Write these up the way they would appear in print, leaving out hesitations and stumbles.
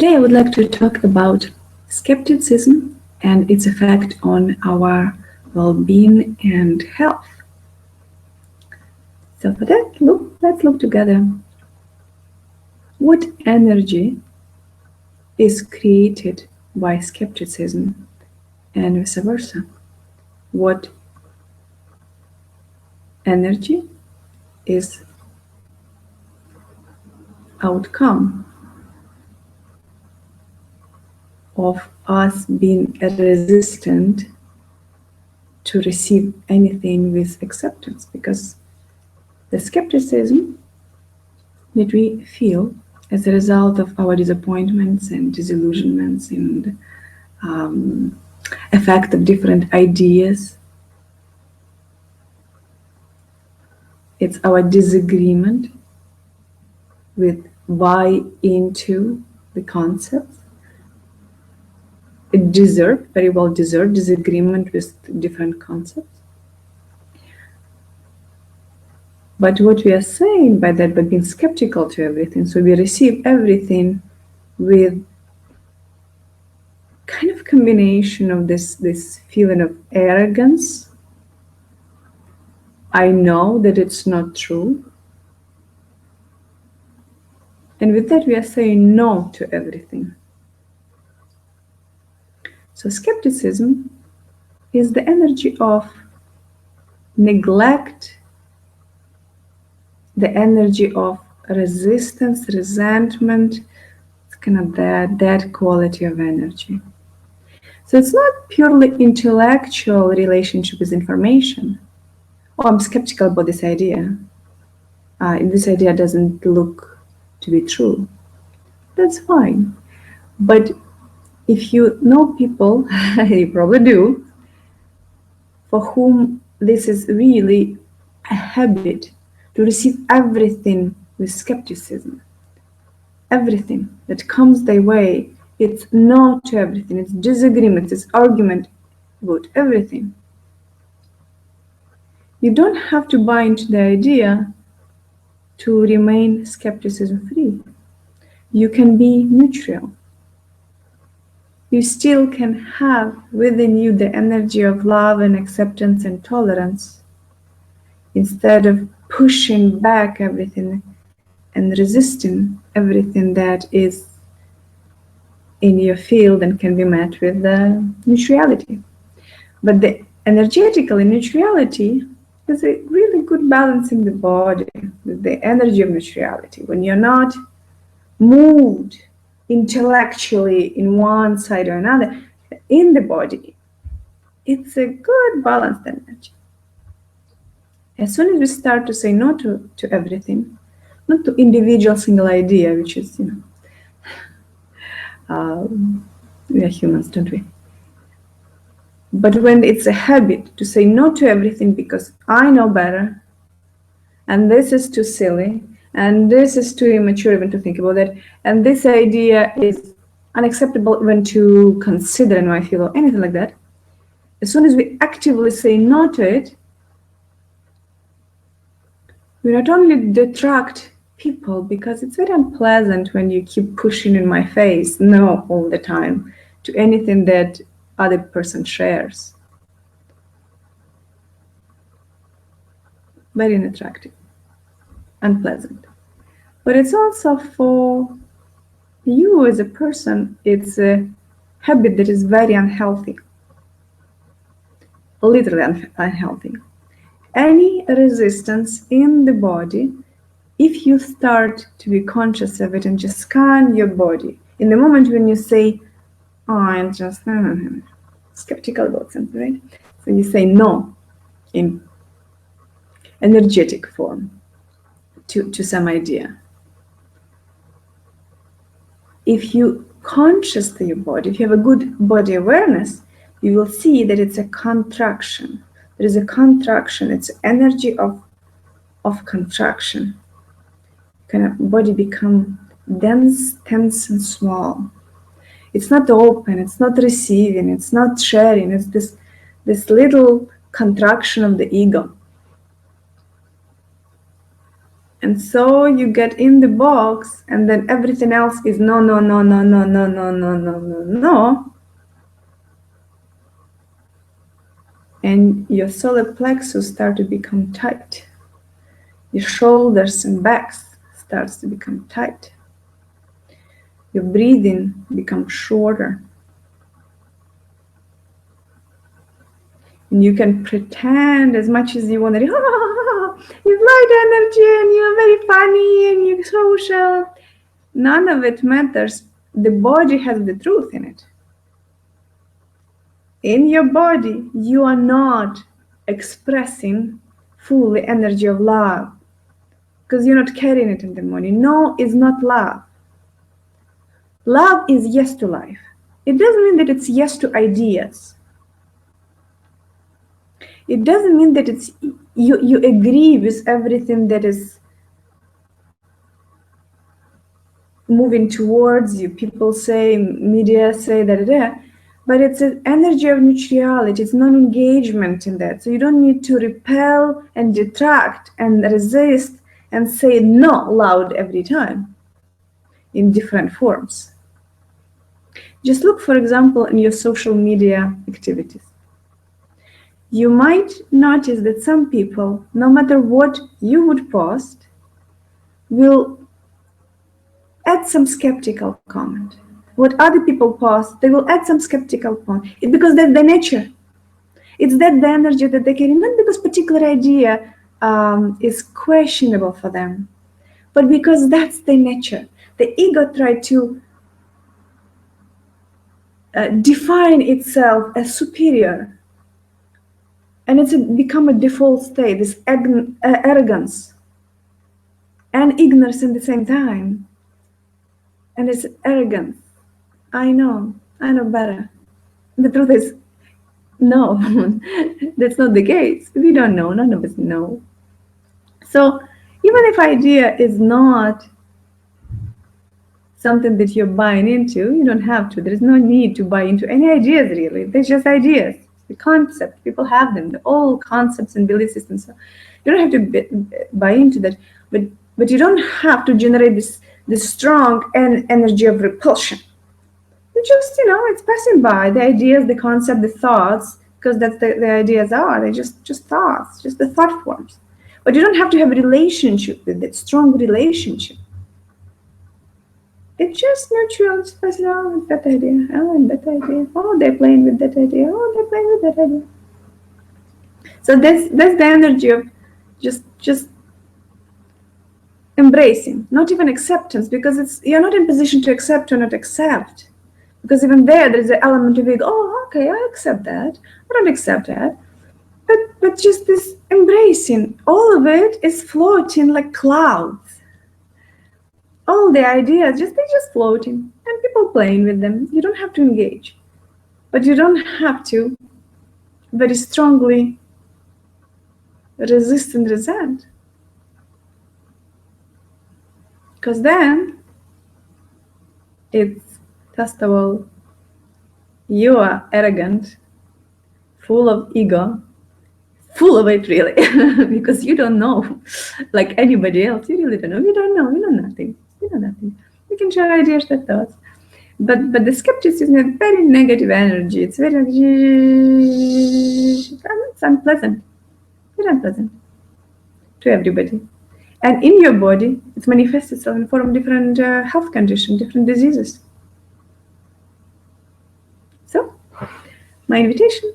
Today I would like to talk about skepticism and its effect on our well-being and health. So for that, let's look together. What energy is created by skepticism and vice versa? What energy is outcome of us being resistant to receive anything with acceptance? Because the skepticism that we feel as a result of our disappointments and disillusionments and effect of different ideas, it's our disagreement with buy into the concepts. It very well deserved disagreement with different concepts. But what we are saying by that, by being skeptical to everything, so we receive everything with kind of combination of this feeling of arrogance. I know that it's not true. And with that, we are saying no to everything. So skepticism is the energy of neglect, the energy of resistance, resentment. It's kind of that quality of energy. So it's not purely intellectual relationship with information. Oh, I'm skeptical about this idea. If this idea doesn't look to be true, that's fine. But if you know people, you probably do, for whom this is really a habit to receive everything with skepticism. Everything that comes their way, it's no to everything, it's disagreement, it's argument about everything. You don't have to buy into the idea to remain skepticism free. You can be neutral. You still can have within you the energy of love and acceptance and tolerance, instead of pushing back everything and resisting everything that is in your field and can be met with neutrality. But the energetical neutrality is a really good balancing the body with the energy of neutrality. When you're not moved intellectually in one side or another, in the body, it's a good balanced energy. As soon as we start to say no to everything, not to individual single idea, which is, we are humans, don't we? But when it's a habit to say no to everything because I know better, and this is too silly, and this is too immature even to think about that, and this idea is unacceptable even to consider in my field or anything like that, as soon as we actively say no to it, we not only detract people, because it's very unpleasant when you keep pushing in my face no all the time to anything that other person shares. Very unattractive, unpleasant. But it's also for you as a person, it's a habit that is very unhealthy, literally unhealthy. Any resistance in the body, if you start to be conscious of it and just scan your body, in the moment when you say, oh, I'm just skeptical about something, right? So you say no in energetic form to some idea. If you conscious to your body, if you have a good body awareness, you will see that it's a contraction. There is a contraction. It's energy of contraction. Kind of body become dense, tense, and small. It's not open. It's not receiving. It's not sharing. It's this little contraction of the ego. And so you get in the box, and then everything else is no, no, no, no, no, no, no, no, no, no, no. And your solar plexus start to become tight. Your shoulders and backs starts to become tight. Your breathing becomes shorter. And you can pretend as much as you want to, you've light energy and you're very funny and you're social. None of it matters. The body has the truth in it. In your body, you are not expressing fully energy of love because you're not carrying it in the morning. No is not love. Love is yes to life. It doesn't mean that it's yes to ideas. It doesn't mean that it's you agree with everything that is moving towards you. People say, media say, but it's an energy of neutrality. It's non-engagement in that. So you don't need to repel and detract and resist and say no loud every time in different forms. Just look, for example, in your social media activities. You might notice that some people, no matter what you would post, will add some skeptical comment. What other people post, they will add some skeptical comment. It's because that's their nature. It's that the energy that they carry, not because particular idea is questionable for them, but because that's their nature. The ego tried to define itself as superior. And it's become a default state, this arrogance and ignorance at the same time. And it's arrogance. I know better. The truth is, no, that's not the case. We don't know, none of us know. So even if idea is not something that you're buying into, you don't have to. There's no need to buy into any ideas, really. They're just ideas. The concept, people have them, all concepts and belief systems. So you don't have to buy into that, but you don't have to generate this strong energy of repulsion. You just, it's passing by, the ideas, the concept, the thoughts, because that's the ideas are. They're just thoughts, just the thought forms. But you don't have to have a relationship with it, strong relationship. It's just neutral. It's passing, oh, that idea. Oh, and that idea. Oh, they're playing with that idea. Oh, they're playing with that idea. So that's the energy of just embracing, not even acceptance, because you're not in position to accept or not accept. Because even there's an element of ego. Oh, okay, I accept that. I don't accept that. But just this embracing, all of it is floating like clouds. All the ideas, they're just floating, and people playing with them. You don't have to engage, but you don't have to very strongly resist and resent, because then it's first of all, you are arrogant, full of ego, full of it really, because you don't know, like anybody else. You really don't know. We don't know. We know nothing. We know nothing. We can share ideas, share thoughts, but the skepticism is very negative energy. It's very it's unpleasant. Very unpleasant to everybody. And in your body, it manifests itself in form of different health conditions, different diseases. So, my invitation: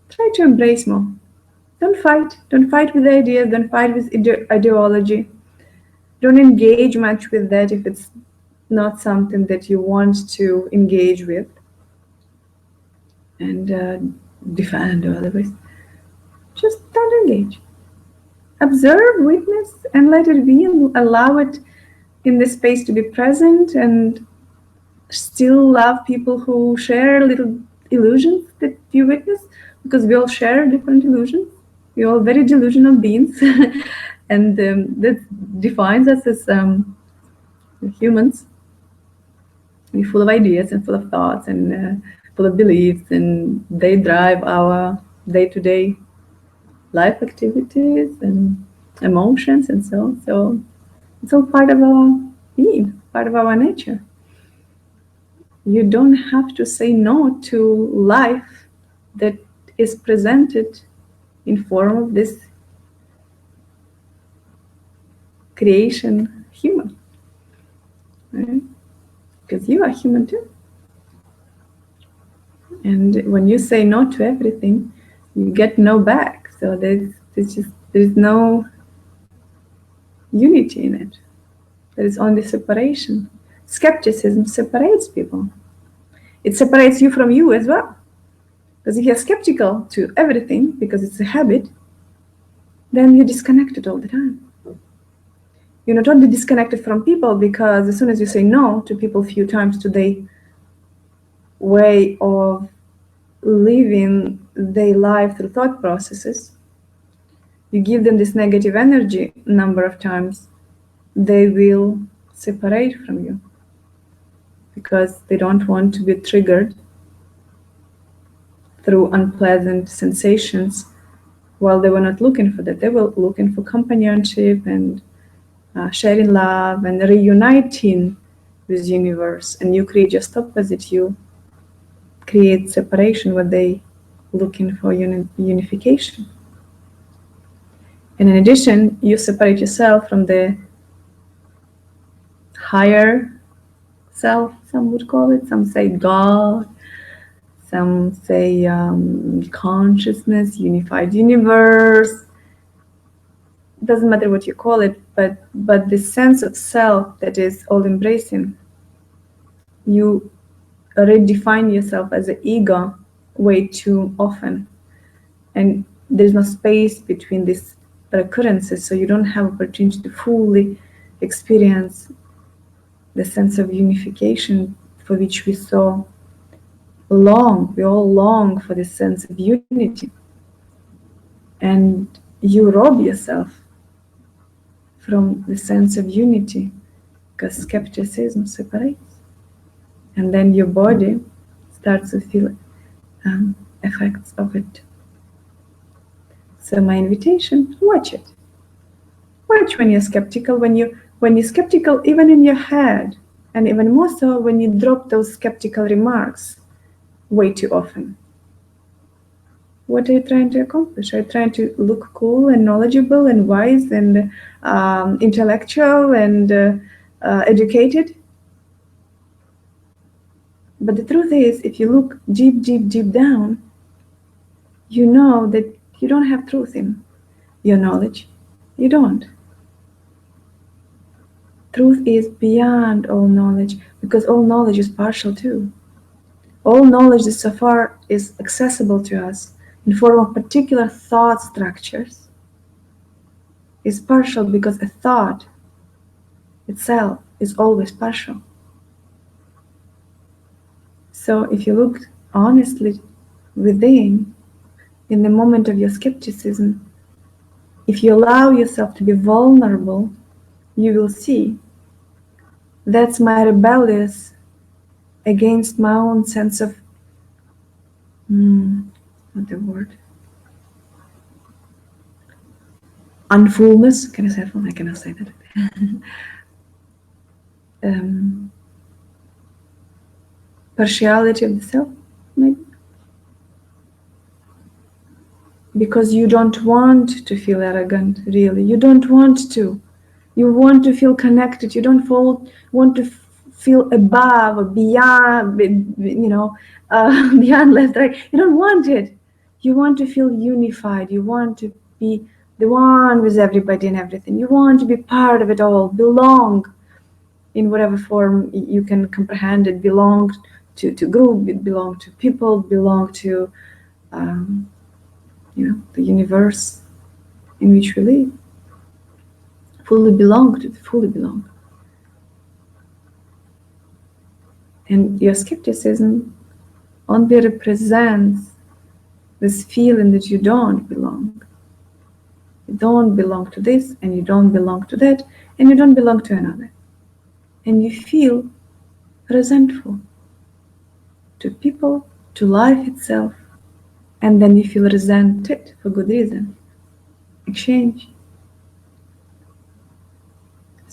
try to embrace more. Don't fight. Don't fight with ideas. Don't fight with ideology. Don't engage much with that if it's not something that you want to engage with and defend or otherwise. Just don't engage. Observe, witness, and let it be, and allow it in the space to be present, and still love people who share little illusions that you witness, because we all share different illusions. We're all very delusional beings, and that defines us as humans. We're full of ideas and full of thoughts and full of beliefs, and they drive our day-to-day life activities, and emotions and so on. So it's all part of our being, part of our nature. You don't have to say no to life that is presented in form of this creation human, right? Because you are human too. And when you say no to everything, you get no back. So there's no unity in it. There is only separation. Skepticism separates people. It separates you from you as well. Because if you're skeptical to everything, because it's a habit, then you're disconnected all the time. You're not only disconnected from people, because as soon as you say no to people a few times to their way of living their life through thought processes, you give them this negative energy a number of times, they will separate from you because they don't want to be triggered through unpleasant sensations while they were not looking for that. They were looking for companionship and sharing love and reuniting with the universe. And you create just opposite. You create separation where they looking for unification. And in addition, you separate yourself from the higher self, some would call it. Some say God, some say consciousness, unified universe. Doesn't matter what you call it, but the sense of self that is all embracing. You redefine yourself as an ego way too often, and there's no space between these recurrences, so you don't have opportunity to fully experience the sense of unification for which we so long. We all long for this sense of unity, and you rob yourself from the sense of unity because skepticism separates, and then your body starts to feel effects of it. So my invitation: watch it. Watch when you're skeptical. When you're skeptical, even in your head, and even more so when you drop those skeptical remarks way too often. What are you trying to accomplish? Are you trying to look cool and knowledgeable and wise and intellectual and educated? But the truth is, if you look deep, deep, deep down, you know that you don't have truth in your knowledge. You don't. Truth is beyond all knowledge, because all knowledge is partial too. All knowledge that so far is accessible to us in form of particular thought structures is partial, because a thought itself is always partial. So if you look honestly within, in the moment of your skepticism, if you allow yourself to be vulnerable, you will see that's my rebellious against my own sense of what the word? Unfullness. Can I say full? I cannot say that. Partiality of the self, maybe. Because you don't want to feel arrogant, really. You don't want to. You want to feel connected. You don't want to feel above or beyond, beyond left, right. You don't want it. You want to feel unified. You want to be the one with everybody and everything. You want to be part of it all, belong in whatever form you can comprehend it, belong to group, belong to people, belong to the universe in which we live. Fully belong. And your skepticism only represents this feeling that you don't belong. You don't belong to this, and you don't belong to that, and you don't belong to another. And you feel resentful to people, to life itself, and then you feel resented for good reason. Exchange.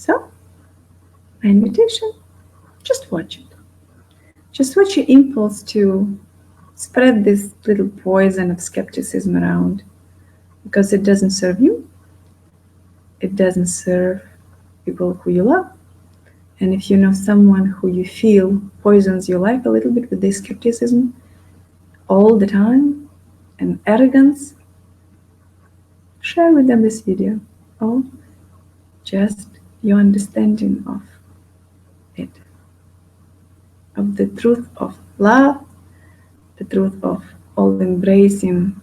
So, my invitation, just watch it. Just watch your impulse to spread this little poison of skepticism around, because it doesn't serve you, it doesn't serve people who you love. And if you know someone who you feel poisons your life a little bit with this skepticism all the time and arrogance, share with them this video, or just your understanding of it, of the truth of love, the truth of all embracing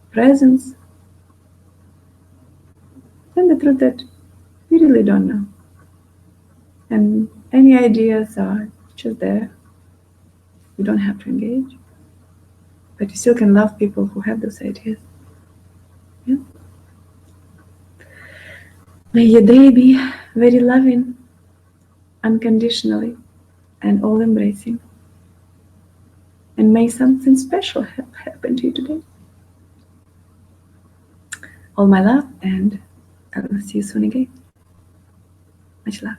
presence, and the truth that we really don't know. And any ideas are just there. You don't have to engage, but you still can love people who have those ideas. Yeah? May your day be very loving, unconditionally, and all embracing. And may something special happen to you today. All my love, and I will see you soon again. Much love.